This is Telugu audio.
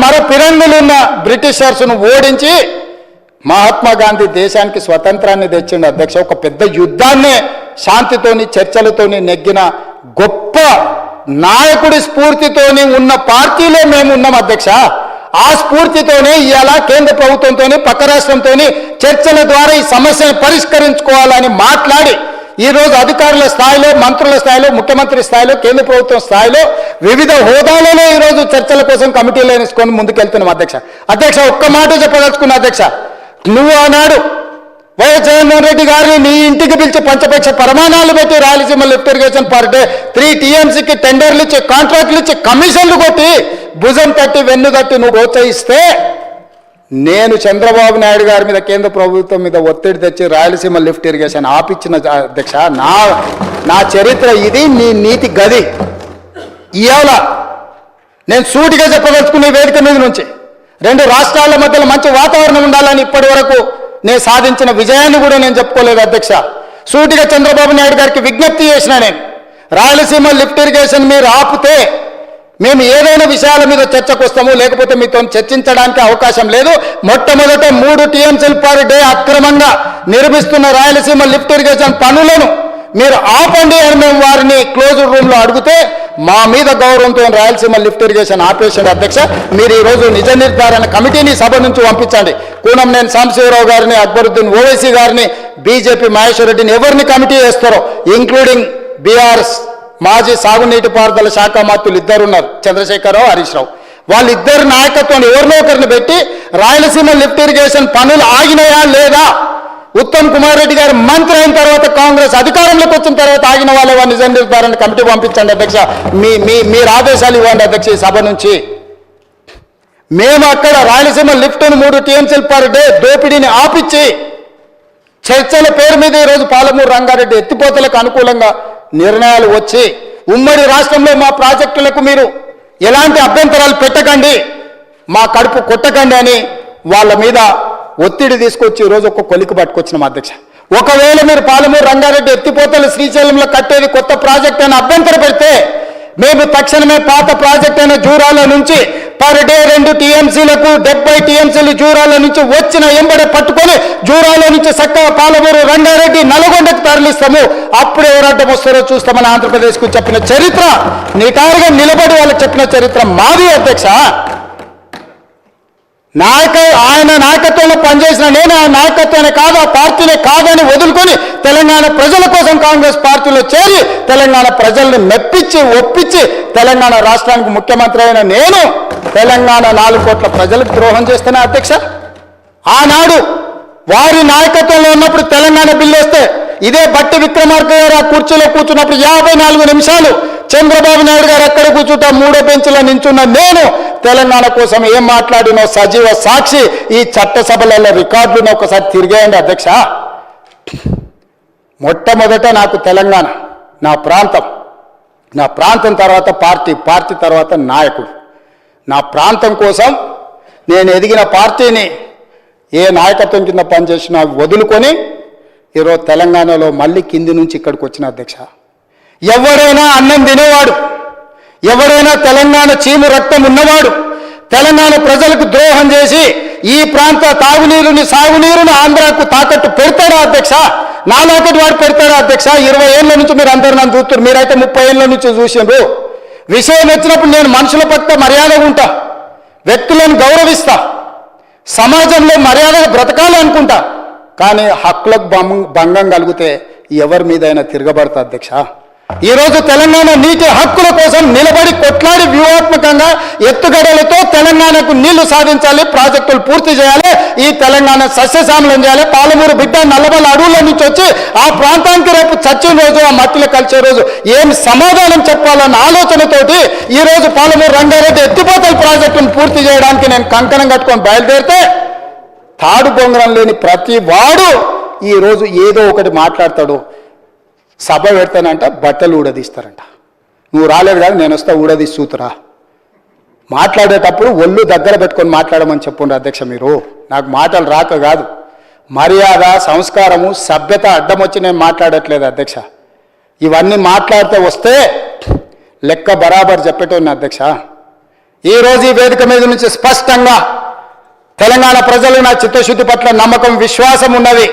మరో పిరంగులు ఉన్న బ్రిటిషర్స్ను ఓడించి మహాత్మా గాంధీ దేశానికి స్వతంత్రాన్ని తెచ్చిండు అధ్యక్ష. ఒక పెద్ద యుద్ధాన్నే శాంతితోని చర్చలతోని నెగ్గిన గొప్ప నాయకుడి స్ఫూర్తితోని ఉన్న పార్టీలో మేము ఉన్నాం అధ్యక్ష. ఆ స్ఫూర్తితోనే ఇవాళ కేంద్ర ప్రభుత్వంతో పక్క రాష్ట్రంతో చర్చల ద్వారా ఈ సమస్యను పరిష్కరించుకోవాలని మాట్లాడి ఈరోజు అధికారుల స్థాయిలో, మంత్రుల స్థాయిలో, ముఖ్యమంత్రి స్థాయిలో, కేంద్ర ప్రభుత్వం స్థాయిలో వివిధ హోదాలలో ఈరోజు చర్చల కోసం కమిటీలు వేసుకొని ముందుకెళ్తున్నాం అధ్యక్ష. అధ్యక్ష, ఒక్క మాట చెప్పదలుచుకున్నా అధ్యక్ష. నువ్వు ఆనాడు వైఎస్ జగన్మోహన్ రెడ్డి గారిని నీ ఇంటికి పిలిచి పంచపక్ష ప్రమాణాలు పెట్టి Rayalaseema lift irrigation per day 3 TMCకి టెండర్లు ఇచ్చి, కాంట్రాక్టులు ఇచ్చి, కమిషన్లు కొట్టి, భుజం తట్టి వెన్ను తట్టి నువ్వు ప్రోత్సహిస్తే నేను చంద్రబాబు నాయుడు గారి మీద, కేంద్ర ప్రభుత్వం మీద ఒత్తిడి తెచ్చి రాయలసీమ లిఫ్ట్ ఇరిగేషన్ ఆపిచ్చిన అధ్యక్ష. నా చరిత్ర ఇది, నీ నీతి గది. ఇవాళ నేను సూటిగా చెప్పదలుచుకునే వేదిక మీద నుంచి 2 రాష్ట్రాల మధ్యలో మంచి వాతావరణం ఉండాలని ఇప్పటి వరకు నేను సాధించిన విజయాన్ని కూడా నేను చెప్పుకోలేదు అధ్యక్ష. సూటిగా చంద్రబాబు నాయుడు గారికి విజ్ఞప్తి చేసిన నేను, రాయలసీమ లిఫ్ట్ ఇరిగేషన్ మీరు ఆపితే మేము ఏదైనా విషయాల మీద చర్చకు వస్తాము, లేకపోతే మీతో చర్చించడానికి అవకాశం లేదు. మొట్టమొదట 3 TMCలు పర్ డే అక్రమంగా నిర్మిస్తున్న రాయలసీమ లిఫ్ట్ ఇరిగేషన్ పనులను మీరు ఆపండి అని మేము వారిని క్లోజ్డ్ రూమ్లో అడిగితే మా మీద గౌరవంతో రాయలసీమ లిఫ్ట్ ఇరిగేషన్ ఆపేసాడు అధ్యక్ష. మీరు ఈరోజు నిజ నిర్ధారణ కమిటీని సభ నుంచి పంపించండి. కూనంనేని సాంబశివరావు గారిని, అక్బరుద్దీన్ ఓవైసీ గారిని, బీజేపీ మహేశ్వర్ రెడ్డిని ఎవరిని కమిటీ వేస్తారో, ఇంక్లూడింగ్ బీఆర్ఎస్ మాజీ సాగునీటి పారుదల శాఖ మంత్రులు 2 ఉన్నారు, చంద్రశేఖరరావు, హరీష్ రావు. వాళ్ళిద్దరు నాయకత్వాన్ని ఎవరినో ఒకరిని పెట్టి రాయలసీమ లిఫ్ట్ ఇరిగేషన్ పనులు ఆగినాయా లేదా, ఉత్తమ్ కుమార్ రెడ్డి గారు మంత్రి అయిన తర్వాత, కాంగ్రెస్ అధికారంలోకి వచ్చిన తర్వాత ఆగిన వాళ్ళ నిజ నిర్ధారణ కమిటీ పంపించండి అధ్యక్ష. మీరు ఆదేశాలు ఇవ్వండి అధ్యక్ష. ఈ సభ నుంచి మేము అక్కడ రాయలసీమ లిఫ్ట్ను 3 TMCలు పర్ డే దోపిడీని ఆపిచ్చి చర్చల పేరు మీద ఈరోజు పాలమూరు రంగారెడ్డి ఎత్తిపోతలకు అనుకూలంగా నిర్ణయాలు వచ్చి ఉమ్మడి రాష్ట్రంలో మా ప్రాజెక్టులకు మీరు ఎలాంటి అభ్యంతరాలు పెట్టకండి, మా కడుపు కొట్టకండి అని వాళ్ళ మీద ఒత్తిడి తీసుకొచ్చి ఈరోజు ఒక కొలికి పట్టుకొచ్చినాం అధ్యక్ష. ఒకవేళ మీరు పాలమూరు రంగారెడ్డి ఎత్తిపోతలు శ్రీశైలంలో కట్టేది కొత్త ప్రాజెక్ట్ అని అభ్యంతరం పెడితే మేము తక్షణమే పాత ప్రాజెక్ట్ అయిన జూరాల నుంచి పర్ డే 2 TMCలకు 70 TMCలు జూరాల నుంచి వచ్చిన ఎంబడే పట్టుకొని జూరాల నుంచి చక్కగా పాలమూరు రంగారెడ్డి నల్గొండకు తరలిస్తాము. అప్పుడు ఎవరంటే వస్తారో చూస్తామని ఆంధ్రప్రదేశ్కు చెప్పిన చరిత్ర, నిటారుగా నిలబడి వాళ్ళకి చెప్పిన చరిత్ర మాది అధ్యక్ష. ఆయన నాయకత్వంలో పనిచేసిన నేను ఆ నాయకత్వాన్ని కాదు, ఆ పార్టీనే కాదని వదులుకొని తెలంగాణ ప్రజల కోసం కాంగ్రెస్ పార్టీలో చేరి తెలంగాణ ప్రజల్ని మెప్పించి ఒప్పించి తెలంగాణ రాష్ట్రానికి ముఖ్యమంత్రి అయిన నేను తెలంగాణ 4 కోట్ల ప్రజలకు ద్రోహం చేస్తున్నా అధ్యక్ష. ఆనాడు వారి నాయకత్వంలో ఉన్నప్పుడు తెలంగాణ బిల్లు వస్తే ఇదే బట్టి విక్రమార్క గారు ఆ కుర్చీలో కూర్చున్నప్పుడు 54 నిమిషాలు చంద్రబాబు నాయుడు గారు ఎక్కడ కూర్చుంటా 3వ బెంచ్లో నించున్న నేను తెలంగాణ కోసం ఏం మాట్లాడినో సజీవ సాక్షి. ఈ చట్టసభలలో రికార్డులను ఒకసారి తిరిగేయండి అధ్యక్ష. మొట్టమొదట నాకు తెలంగాణ నా ప్రాంతం, నా ప్రాంతం తర్వాత పార్టీ, పార్టీ తర్వాత నాయకుడు. నా ప్రాంతం కోసం నేను ఎదిగిన పార్టీని ఏ నాయకత్వం కింద పనిచేసినా వదులుకొని ఈరోజు తెలంగాణలో మళ్ళీ కింది నుంచి ఇక్కడికి వచ్చిన అధ్యక్ష. ఎవరైనా అన్నం తినేవాడు, ఎవరైనా తెలంగాణ చీము రక్తం ఉన్నవాడు తెలంగాణ ప్రజలకు ద్రోహం చేసి ఈ ప్రాంత తాగునీరుని, సాగునీరుని ఆంధ్రాకు తాకట్టు పెడతాడా అధ్యక్ష? నాలాకటి వాడు పెడతాడా అధ్యక్ష? 20 ఏళ్ళ నుంచి మీరు అందరూ నన్ను చూస్తారు, మీరైతే 30 ఏళ్ళ నుంచి చూసిండ్రు. విషయం వచ్చినప్పుడు నేను మనుషుల పట్ల మర్యాదగా ఉంటా, వ్యక్తులను గౌరవిస్తా, సమాజంలో మర్యాదగా బ్రతకాలి అనుకుంటా. కానీ హక్కులకు భంగం కలిగితే ఎవరి మీదైనా తిరగబడతా అధ్యక్ష. ఈరోజు తెలంగాణ నీటి హక్కుల కోసం నిలబడి కొట్లాడి వ్యూహాత్మకంగా ఎత్తుగడలతో తెలంగాణకు నీళ్లు సాధించాలి, ప్రాజెక్టులు పూర్తి చేయాలి, ఈ తెలంగాణ సస్యశ్యామలం చేయాలి. పాలమూరు బిడ్డ నల్లబల్ల అడవుల నుంచి వచ్చి ఆ ప్రాంతానికి రేపు చచ్చిన రోజు, ఆ మట్టిలో కలిసే రోజు ఏం సమాధానం చెప్పాలన్న ఆలోచనతోటి ఈరోజు పాలమూరు రంగారెడ్డి ఎత్తిపోతల ప్రాజెక్టును పూర్తి చేయడానికి నేను కంకణం కట్టుకొని బయలుదేరితే తాడు బొంగరం లేని ప్రతి వాడు ఈరోజు ఏదో ఒకటి మాట్లాడతాడు. సభ పెడతానంట, బట్టలు ఊడదీస్తారంట. నువ్వు రాలేదు కాదు, నేను వస్తా ఊడదీసి చూతురా. మాట్లాడేటప్పుడు ఒళ్ళు దగ్గర పెట్టుకొని మాట్లాడమని చెప్పుండ్రు అధ్యక్ష. మీరు నాకు మాటలు రాక కాదు, మర్యాద, సంస్కారము, సభ్యత అడ్డం వచ్చి నేను మాట్లాడట్లేదు అధ్యక్ష. ఇవన్నీ మాట్లాడితే వస్తే లెక్క బరాబర్ చెప్పేటోని అధ్యక్ష. ఈరోజు ఈ వేదిక మీద నుంచి స్పష్టంగా తెలంగాణ ప్రజలు నా చిత్తశుద్ధి పట్ల నమ్మకం విశ్వాసం ఉన్నది.